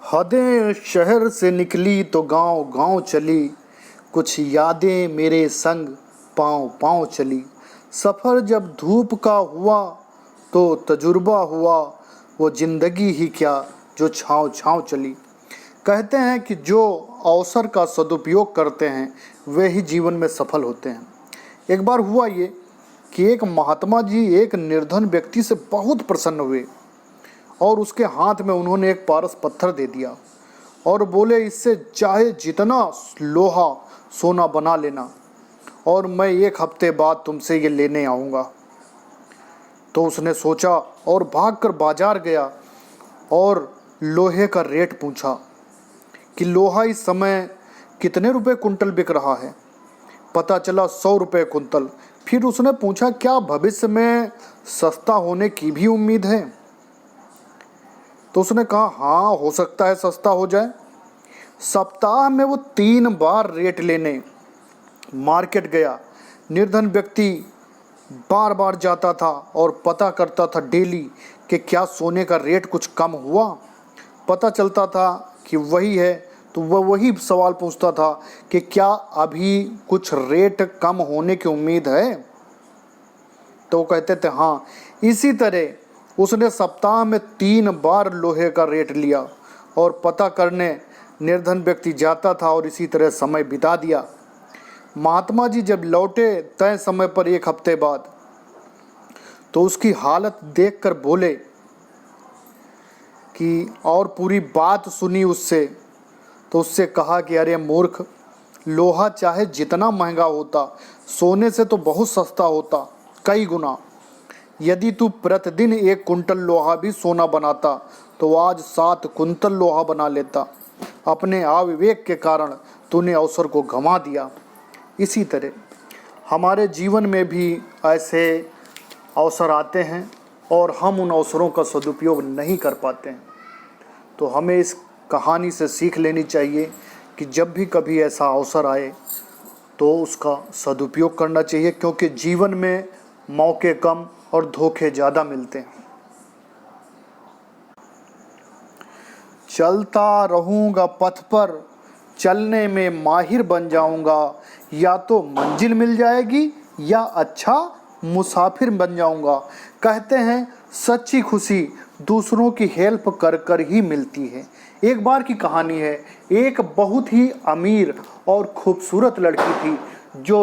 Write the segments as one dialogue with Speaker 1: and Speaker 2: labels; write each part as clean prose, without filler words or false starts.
Speaker 1: हदें शहर से निकली तो गांव गांव चली, कुछ यादें मेरे संग पाँव पाँव चली। सफ़र जब धूप का हुआ तो तजुर्बा हुआ, वो ज़िंदगी ही क्या जो छाँव छाँव चली। कहते हैं कि जो अवसर का सदुपयोग करते हैं वे ही जीवन में सफल होते हैं। एक बार हुआ ये कि एक महात्मा जी एक निर्धन व्यक्ति से बहुत प्रसन्न हुए और उसके हाथ में उन्होंने एक पारस पत्थर दे दिया और बोले, इससे चाहे जितना लोहा सोना बना लेना और मैं 1 हफ्ते बाद तुमसे ये लेने आऊँगा। तो उसने सोचा और भागकर बाजार गया और लोहे का रेट पूछा कि लोहा इस समय कितने रुपए कुंटल बिक रहा है। पता चला 100 रुपये कुंतल। फिर उसने पूछा, क्या भविष्य में सस्ता होने की भी उम्मीद है? तो उसने कहा, हाँ हो सकता है सस्ता हो जाए। सप्ताह में वो 3 बार रेट लेने मार्केट गया। निर्धन व्यक्ति बार बार जाता था और पता करता था डेली कि क्या सोने का रेट कुछ कम हुआ। पता चलता था कि वही है तो वह वही सवाल पूछता था कि क्या अभी कुछ रेट कम होने की उम्मीद है। तो वो कहते थे हाँ। इसी तरह उसने सप्ताह में 3 बार लोहे का रेट लिया और पता करने निर्धन व्यक्ति जाता था और इसी तरह समय बिता दिया। महात्मा जी जब लौटे तय समय पर 1 हफ्ते बाद, तो उसकी हालत देखकर बोले कि और पूरी बात सुनी उससे। तो उससे कहा कि अरे मूर्ख, लोहा चाहे जितना महंगा होता सोने से तो बहुत सस्ता होता कई गुना। यदि तू प्रतिदिन 1 कुंटल लोहा भी सोना बनाता तो आज 7 कुंटल लोहा बना लेता। अपने अविवेक के कारण तूने अवसर को गंवा दिया। इसी तरह हमारे जीवन में भी ऐसे अवसर आते हैं और हम उन अवसरों का सदुपयोग नहीं कर पाते हैं। तो हमें इस कहानी से सीख लेनी चाहिए कि जब भी कभी ऐसा अवसर आए तो उसका सदुपयोग करना चाहिए, क्योंकि जीवन में मौके कम और धोखे ज़्यादा मिलते हैं। चलता रहूँगा पथ पर, चलने में माहिर बन जाऊँगा, या तो मंजिल मिल जाएगी या अच्छा मुसाफिर बन जाऊँगा। कहते हैं सच्ची खुशी दूसरों की हेल्प कर कर ही मिलती है। एक बार की कहानी है। एक बहुत ही अमीर और खूबसूरत लड़की थी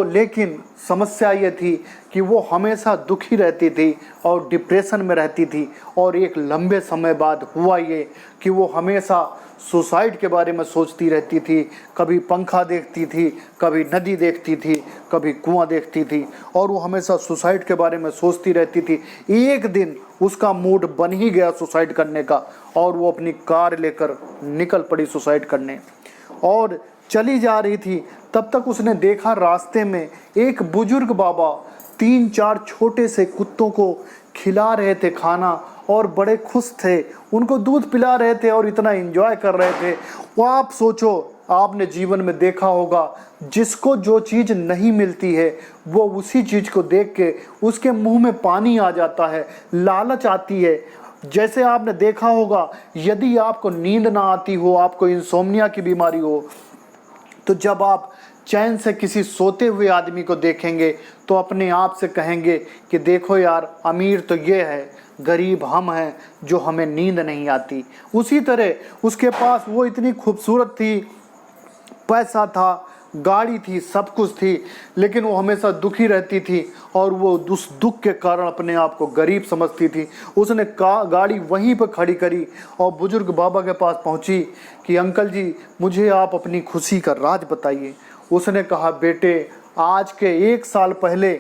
Speaker 1: लेकिन समस्या ये थी कि वो हमेशा दुखी रहती थी और डिप्रेशन में रहती थी। और एक लंबे समय बाद हुआ ये कि वो हमेशा सुसाइड के बारे में सोचती रहती थी। कभी पंखा देखती थी, कभी नदी देखती थी, कभी कुआं देखती थी और वो हमेशा सुसाइड के बारे में सोचती रहती थी। एक दिन उसका मूड बन ही गया सुसाइड करने का और वो अपनी कार लेकर निकल पड़ी सुसाइड करने और चली जा रही थी। तब तक उसने देखा रास्ते में एक बुजुर्ग बाबा 3-4 छोटे से कुत्तों को खिला रहे थे खाना और बड़े खुश थे, उनको दूध पिला रहे थे और इतना एंजॉय कर रहे थे। वो आप सोचो, आपने जीवन में देखा होगा जिसको जो चीज़ नहीं मिलती है वो उसी चीज़ को देख के उसके मुंह में पानी आ जाता है, लालच आती है। जैसे आपने देखा होगा यदि आपको नींद ना आती हो, आपको इंसोम्निया की बीमारी हो, तो जब आप चैन से किसी सोते हुए आदमी को देखेंगे तो अपने आप से कहेंगे कि देखो यार, अमीर तो ये है, गरीब हम हैं जो हमें नींद नहीं आती। उसी तरह उसके पास वो इतनी खूबसूरत थी, पैसा था, गाड़ी थी, सब कुछ थी, लेकिन वो हमेशा दुखी रहती थी और वो उस दुख के कारण अपने आप को गरीब समझती थी। उसने गाड़ी वहीं पर खड़ी करी और बुजुर्ग बाबा के पास पहुंची कि अंकल जी, मुझे आप अपनी खुशी का राज बताइए। उसने कहा, बेटे, आज के 1 साल पहले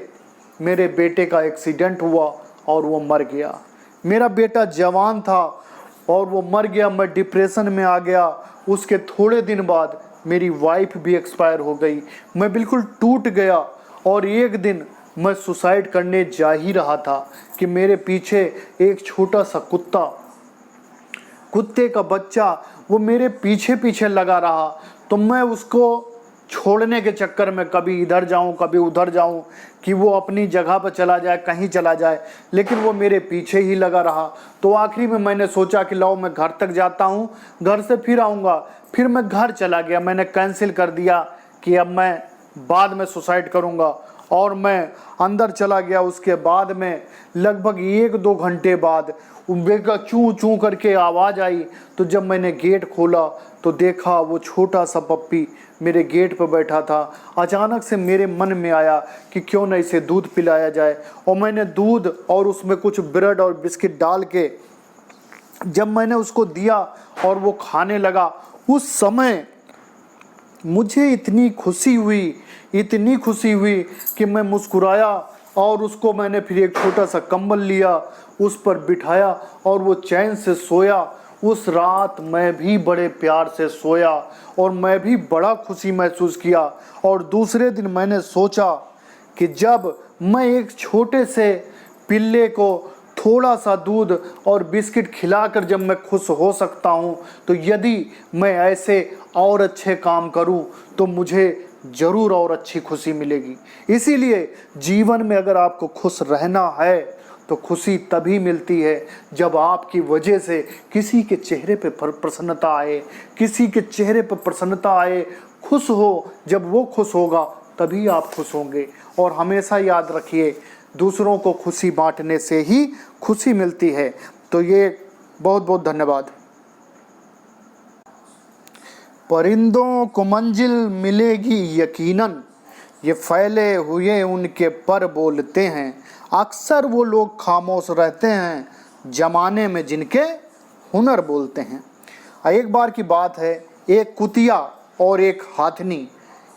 Speaker 1: मेरे बेटे का एक्सीडेंट हुआ और वो मर गया। मेरा बेटा जवान था और वो मर गया, मैं डिप्रेशन में आ गया। उसके थोड़े दिन बाद मेरी वाइफ भी एक्सपायर हो गई। मैं बिल्कुल टूट गया और एक दिन मैं सुसाइड करने जा ही रहा था कि मेरे पीछे एक छोटा सा कुत्ते का बच्चा वो मेरे पीछे पीछे लगा रहा। तो मैं उसको छोड़ने के चक्कर में कभी इधर जाऊं कभी उधर जाऊं कि वो अपनी जगह पर चला जाए, कहीं चला जाए, लेकिन वो मेरे पीछे ही लगा रहा। तो आखिरी में मैंने सोचा कि लाओ मैं घर तक जाता हूँ, घर से फिर आऊँगा। फिर मैं घर चला गया, मैंने कैंसिल कर दिया कि अब मैं बाद में सुसाइड करूँगा, और मैं अंदर चला गया। उसके बाद में लगभग 1-2 घंटे बाद बेका चूं चूं करके आवाज़ आई। तो जब मैंने गेट खोला तो देखा वो छोटा सा पप्पी मेरे गेट पर बैठा था। अचानक से मेरे मन में आया कि क्यों न इसे दूध पिलाया जाए, और मैंने दूध और उसमें कुछ ब्रेड और बिस्किट डाल के जब मैंने उसको दिया और वो खाने लगा, उस समय मुझे इतनी खुशी हुई कि मैं मुस्कुराया, और उसको मैंने फिर एक छोटा सा कंबल लिया, उस पर बिठाया और वो चैन से सोया। उस रात मैं भी बड़े प्यार से सोया और मैं भी बड़ा खुशी महसूस किया। और दूसरे दिन मैंने सोचा कि जब मैं एक छोटे से पिल्ले को थोड़ा सा दूध और बिस्किट खिलाकर जब मैं खुश हो सकता हूँ, तो यदि मैं ऐसे और अच्छे काम करूँ तो मुझे ज़रूर और अच्छी खुशी मिलेगी। इसीलिए जीवन में अगर आपको खुश रहना है तो खुशी तभी मिलती है जब आपकी वजह से किसी के चेहरे पे प्रसन्नता आए, किसी के चेहरे पर प्रसन्नता आए, खुश हो। जब वो खुश होगा तभी आप खुश होंगे। और हमेशा याद रखिए, दूसरों को खुशी बांटने से ही खुशी मिलती है। तो ये बहुत बहुत धन्यवाद। परिंदों को मंजिल मिलेगी यकीनन, ये फैले हुए उनके पर बोलते हैं। अक्सर वो लोग खामोश रहते हैं जमाने में जिनके हुनर बोलते हैं। एक बार की बात है, एक कुतिया और एक हाथनी,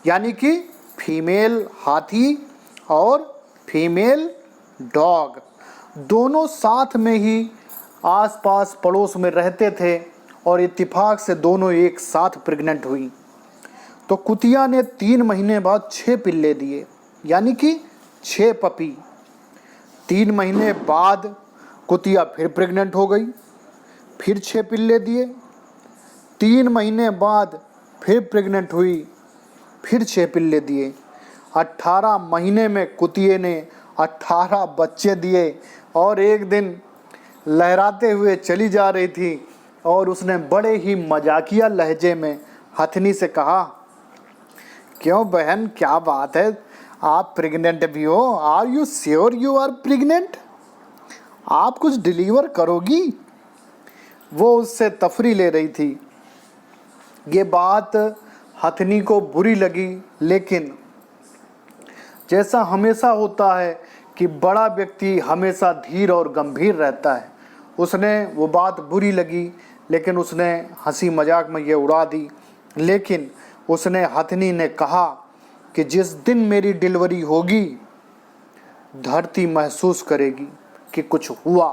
Speaker 1: यानी कि फीमेल हाथी और फीमेल डॉग, दोनों साथ में ही आसपास पड़ोस में रहते थे, और इत्तेफाक से दोनों एक साथ प्रेग्नेंट हुई। तो कुतिया ने 3 महीने बाद 6 पिल्ले दिए, यानी कि 6 पपी। 3 महीने बाद कुतिया फिर प्रेग्नेंट हो गई, फिर 6 पिल्ले दिए। 3 महीने बाद फिर प्रेग्नेंट हुई, फिर 6 पिल्ले दिए। 18 महीने में कुतिये ने 18 बच्चे दिए, और एक दिन लहराते हुए चली जा रही थी और उसने बड़े ही मजाकिया लहजे में हथनी से कहा, क्यों बहन, क्या बात है, आप प्रेग्नेंट भी हो? Are you sure you are pregnant? आप कुछ डिलीवर करोगी? वो उससे तफरी ले रही थी। ये बात हथनी को बुरी लगी, लेकिन जैसा हमेशा होता है कि बड़ा व्यक्ति हमेशा धीर और गंभीर रहता है, उसने वो बात बुरी लगी, लेकिन उसने हंसी मजाक में ये उड़ा दी। लेकिन उसने हथनी ने कहा कि जिस दिन मेरी डिलीवरी होगी, धरती महसूस करेगी कि कुछ हुआ।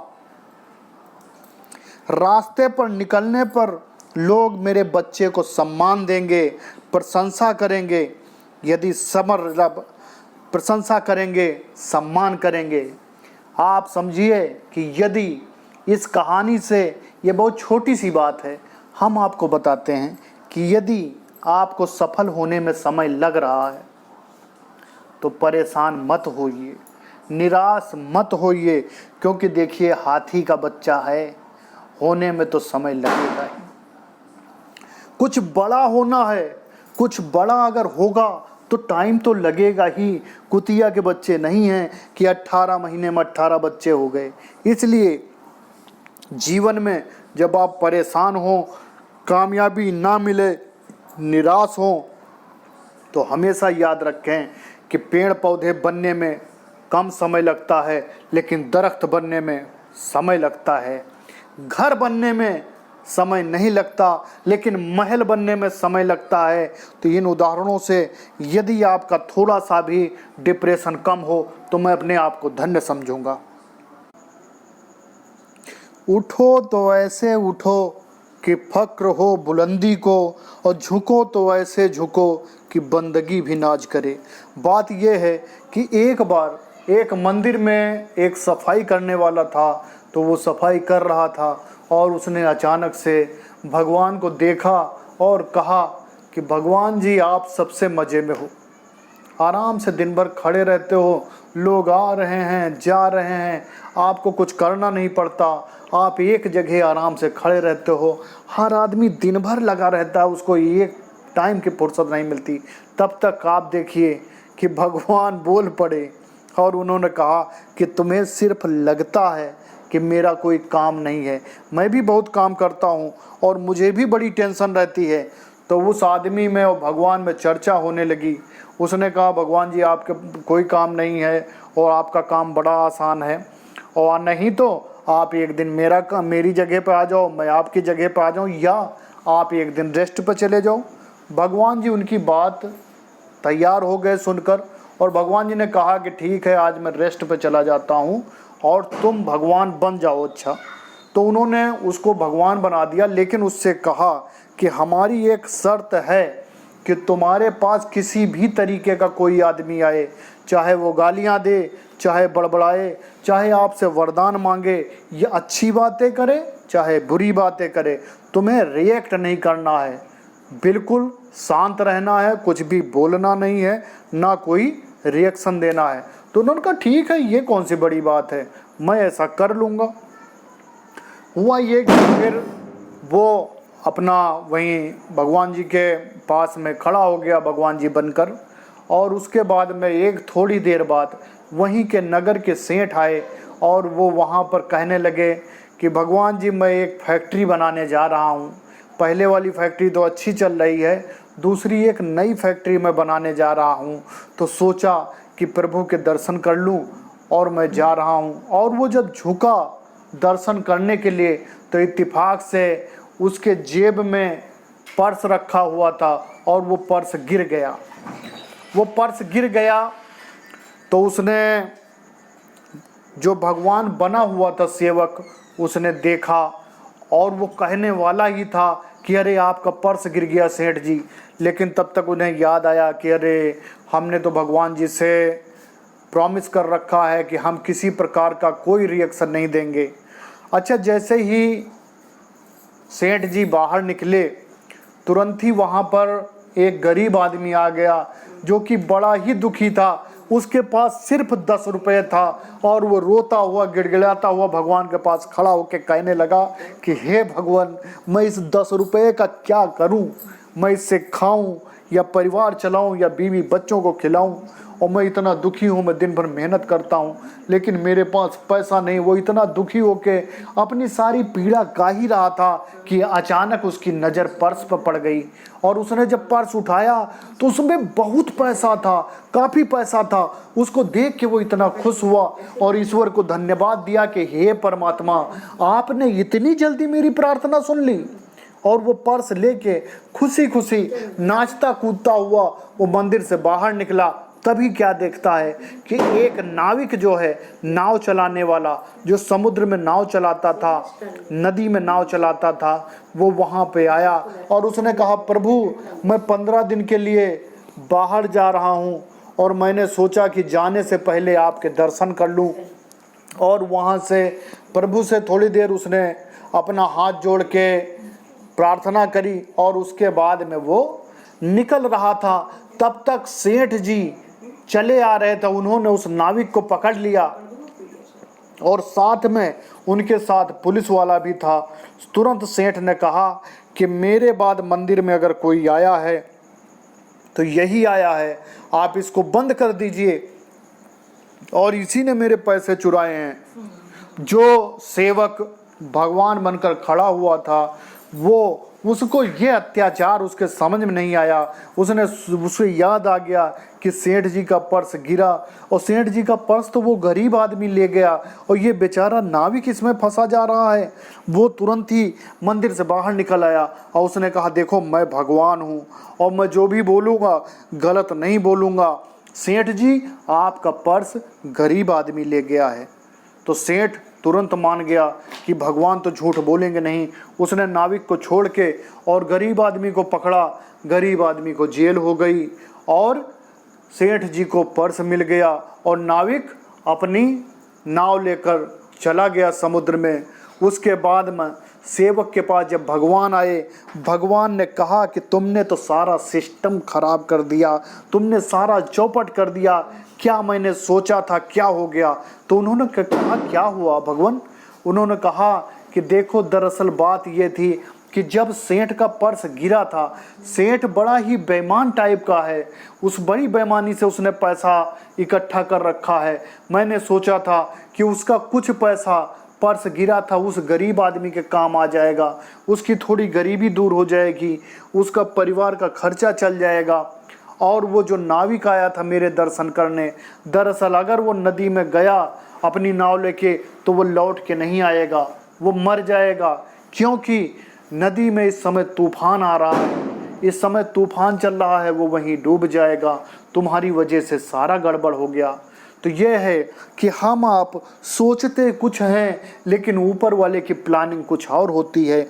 Speaker 1: रास्ते पर निकलने पर लोग मेरे बच्चे को सम्मान देंगे, प्रशंसा करेंगे, यदि प्रशंसा करेंगे, सम्मान करेंगे। आप समझिए कि यदि इस कहानी से, ये बहुत छोटी सी बात है, हम आपको बताते हैं कि यदि आपको सफल होने में समय लग रहा है तो परेशान मत होइए, निराश मत होइए, क्योंकि देखिए हाथी का बच्चा है, होने में तो समय लगेगा ही। कुछ बड़ा होना है, कुछ बड़ा अगर होगा तो टाइम तो लगेगा ही। कुतिया के बच्चे नहीं हैं कि 18 महीने में 18 बच्चे हो गए। इसलिए जीवन में जब आप परेशान हो, कामयाबी ना मिले, निराश हो, तो हमेशा याद रखें कि पेड़ पौधे बनने में कम समय लगता है, लेकिन दरख्त बनने में समय लगता है। घर बनने में समय नहीं लगता, लेकिन महल बनने में समय लगता है। तो इन उदाहरणों से यदि आपका थोड़ा सा भी डिप्रेशन कम हो तो मैं अपने आप को धन्य समझूंगा। उठो तो ऐसे उठो कि फक्र हो बुलंदी को, और झुको तो ऐसे झुको कि बंदगी भी नाज करे। बात यह है कि एक बार एक मंदिर में एक सफाई करने वाला था, तो वो सफाई कर रहा था और उसने अचानक से भगवान को देखा और कहा कि कि भगवान जी आप सबसे मज़े में हो, आराम से दिन भर खड़े रहते हो, लोग आ रहे हैं जा रहे हैं, आपको कुछ करना नहीं पड़ता, आप एक जगह आराम से खड़े रहते हो। हर आदमी दिन भर लगा रहता है, उसको एक टाइम की फुर्सत नहीं मिलती। तब तक आप देखिए कि भगवान बोल पड़े और उन्होंने कहा कि तुम्हें सिर्फ लगता है कि मेरा कोई काम नहीं है, मैं भी बहुत काम करता हूँ और मुझे भी बड़ी टेंशन रहती है। तो उस आदमी में और भगवान में चर्चा होने लगी। उसने कहा भगवान जी आपके कोई काम नहीं है और आपका काम बड़ा आसान है, और नहीं तो आप एक दिन मेरी जगह पे आ जाओ, मैं आपकी जगह पे आ जाऊँ, या आप एक दिन रेस्ट पे चले जाओ। भगवान जी उनकी बात तैयार हो गए सुनकर, और भगवान जी ने कहा कि ठीक है आज मैं रेस्ट पे चला जाता हूँ और तुम भगवान बन जाओ। अच्छा, तो उन्होंने उसको भगवान बना दिया, लेकिन उससे कहा कि हमारी एक शर्त है कि तुम्हारे पास किसी भी तरीके का कोई आदमी आए, चाहे वो गालियाँ दे, चाहे बड़बड़ाए, चाहे आपसे वरदान मांगे, या अच्छी बातें करे चाहे बुरी बातें करे, तुम्हें रिएक्ट नहीं करना है, बिल्कुल शांत रहना है, कुछ भी बोलना नहीं है, ना कोई रिएक्शन देना है। तो उन्होंने कहा ठीक है, ये कौन सी बड़ी बात है, मैं ऐसा कर लूँगा। हुआ ये कि फिर वो अपना वहीं भगवान जी के पास में खड़ा हो गया भगवान जी बनकर, और उसके बाद में एक थोड़ी देर बाद वहीं के नगर के सेठ आए और वो वहाँ पर कहने लगे कि भगवान जी मैं एक फैक्ट्री बनाने जा रहा हूँ, पहले वाली फैक्ट्री तो अच्छी चल रही है, दूसरी एक नई फैक्ट्री मैं बनाने जा रहा हूँ, तो सोचा कि प्रभु के दर्शन कर लूँ और मैं जा रहा हूँ। और वो जब झुका दर्शन करने के लिए तो इत्तेफाक से उसके जेब में पर्स रखा हुआ था और वो पर्स गिर गया। वो पर्स गिर गया तो उसने, जो भगवान बना हुआ था सेवक, उसने देखा और वो कहने वाला ही था कि अरे आपका पर्स गिर गया सेठ जी, लेकिन तब तक उन्हें याद आया कि अरे हमने तो भगवान जी से प्रॉमिस कर रखा है कि हम किसी प्रकार का कोई रिएक्शन नहीं देंगे। अच्छा, जैसे ही सेठ जी बाहर निकले तुरंत ही वहाँ पर एक गरीब आदमी आ गया जो कि बड़ा ही दुखी था। उसके पास सिर्फ 10 रुपये था और वो रोता हुआ गिड़गिड़ाता हुआ भगवान के पास खड़ा होकर कहने लगा कि हे भगवान, मैं इस 10 रुपये का क्या करूं, मैं इससे खाऊं या परिवार चलाऊं या बीवी बच्चों को खिलाऊं, और मैं इतना दुखी हूँ, मैं दिन भर मेहनत करता हूँ लेकिन मेरे पास पैसा नहीं। वो इतना दुखी होके अपनी सारी पीड़ा गा ही रहा था कि अचानक उसकी नज़र पर्स पर पड़ गई, और उसने जब पर्स उठाया तो उसमें बहुत पैसा था, काफ़ी पैसा था। उसको देख के वो इतना खुश हुआ और ईश्वर को धन्यवाद दिया कि हे परमात्मा, आपने इतनी जल्दी मेरी प्रार्थना सुन ली। और वो पर्स लेके खुशी खुशी नाचता कूदता हुआ वो मंदिर से बाहर निकला। तभी क्या देखता है कि एक नाविक जो है, नाव चलाने वाला, जो समुद्र में नाव चलाता था, नदी में नाव चलाता था, वो वहाँ पे आया और उसने कहा प्रभु, मैं 15 दिन के लिए बाहर जा रहा हूँ और मैंने सोचा कि जाने से पहले आपके दर्शन कर लूँ। और वहाँ से प्रभु से थोड़ी देर उसने अपना हाथ जोड़ के प्रार्थना करी और उसके बाद में वो निकल रहा था। तब तक सेठ जी चले आ रहे थे, उन्होंने उस नाविक को पकड़ लिया और साथ में उनके साथ पुलिस वाला भी था। तुरंत सेठ ने कहा कि मेरे बाद मंदिर में अगर कोई आया है तो यही आया है, आप इसको बंद कर दीजिए, और इसी ने मेरे पैसे चुराए हैं। जो सेवक भगवान बनकर खड़ा हुआ था वो, उसको ये अत्याचार उसके समझ में नहीं आया। उसे याद आ गया कि सेठ जी का पर्स गिरा, और सेठ जी का पर्स तो वो गरीब आदमी ले गया और ये बेचारा नाविक इसमें फंसा जा रहा है। वो तुरंत ही मंदिर से बाहर निकल आया और उसने कहा देखो, मैं भगवान हूँ और मैं जो भी बोलूँगा गलत नहीं बोलूँगा। सेठ जी, आपका पर्स गरीब आदमी ले गया है। तो सेठ तुरंत मान गया कि भगवान तो झूठ बोलेंगे नहीं। उसने नाविक को छोड़ के और गरीब आदमी को पकड़ा। गरीब आदमी को जेल हो गई और सेठ जी को पर्स मिल गया, और नाविक अपनी नाव लेकर चला गया समुद्र में। उसके बाद में सेवक के पास जब भगवान आए, भगवान ने कहा कि तुमने तो सारा सिस्टम खराब कर दिया, तुमने सारा चौपट कर दिया, क्या मैंने सोचा था क्या हो गया। तो उन्होंने कहा क्या हुआ भगवान। उन्होंने कहा कि देखो दरअसल बात ये थी कि जब सेठ का पर्स गिरा था, सेठ बड़ा ही बेईमान टाइप का है, उस बड़ी बेईमानी से उसने पैसा इकट्ठा कर रखा है। मैंने सोचा था कि उसका कुछ पैसा पर्स गिरा था उस गरीब आदमी के काम आ जाएगा, उसकी थोड़ी गरीबी दूर हो जाएगी, उसका परिवार का खर्चा चल जाएगा। और वो जो नाविक आया था मेरे दर्शन करने, दरअसल अगर वो नदी में गया अपनी नाव लेके तो वो लौट के नहीं आएगा, वो मर जाएगा, क्योंकि नदी में इस समय तूफान आ रहा है, इस समय तूफान चल रहा है, वो वहीं डूब जाएगा, तुम्हारी वजह से सारा गड़बड़ हो गया। तो ये है कि हम आप सोचते कुछ हैं लेकिन ऊपर वाले की प्लानिंग कुछ और होती है।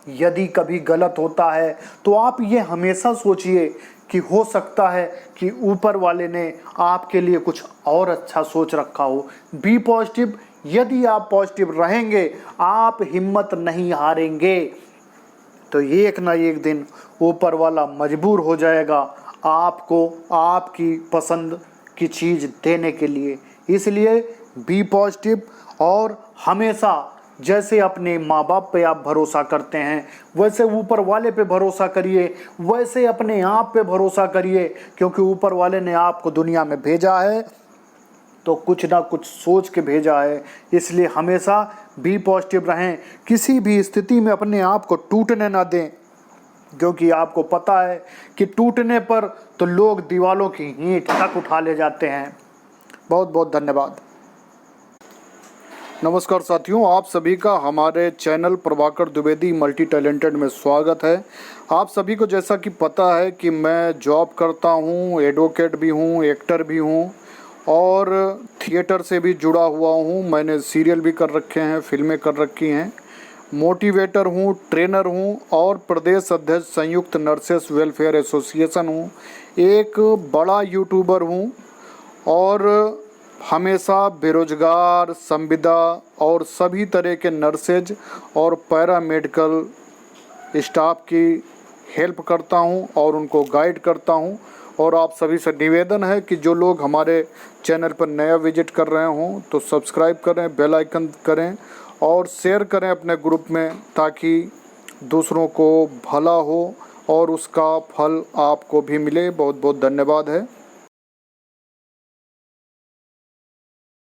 Speaker 1: यदि कभी गलत होता है तो आप ये हमेशा सोचिए कि हो सकता है कि ऊपर वाले ने आपके लिए कुछ और अच्छा सोच रखा हो। बी पॉजिटिव, यदि आप पॉजिटिव रहेंगे आप हिम्मत नहीं हारेंगे, तो एक ना एक दिन ऊपर वाला मजबूर हो जाएगा आपको आपकी पसंद की चीज़ देने के लिए। इसलिए बी पॉजिटिव और हमेशा जैसे अपने माँ बाप पे आप भरोसा करते हैं वैसे ऊपर वाले पे भरोसा करिए, वैसे अपने आप पे भरोसा करिए, क्योंकि ऊपर वाले ने आपको दुनिया में भेजा है तो कुछ ना कुछ सोच के भेजा है। इसलिए हमेशा बी पॉजिटिव रहें, किसी भी स्थिति में अपने आप को टूटने ना दें, क्योंकि आपको पता है कि टूटने पर तो लोग दीवालों की ईंट तक उठा ले जाते हैं। बहुत बहुत धन्यवाद। नमस्कार साथियों, आप सभी का हमारे channel Prabhakar Dwivedi multi talented में स्वागत है। आप सभी को जैसा कि पता है कि मैं जॉब करता हूँ, एडवोकेट भी हूँ, एक्टर भी हूँ और थिएटर से भी जुड़ा हुआ हूँ। मैंने सीरियल भी कर रखे हैं, फिल्में कर रखी हैं, मोटिवेटर हूँ, ट्रेनर हूँ और प्रदेश अध्यक्ष संयुक्त नर्सेस वेलफेयर एसोसिएशन हूँ। एक बड़ा यूट्यूबर हूँ और हमेशा बेरोजगार, संविदा और सभी तरह के नर्सेज और पैरामेडिकल स्टाफ की हेल्प करता हूं और उनको गाइड करता हूं। और आप सभी से निवेदन है कि जो लोग हमारे चैनल पर नया विजिट कर रहे हों तो सब्सक्राइब करें, बेल आइकन करें और शेयर करें अपने ग्रुप में, ताकि दूसरों को भला हो और उसका फल आपको भी मिले। बहुत बहुत धन्यवाद है।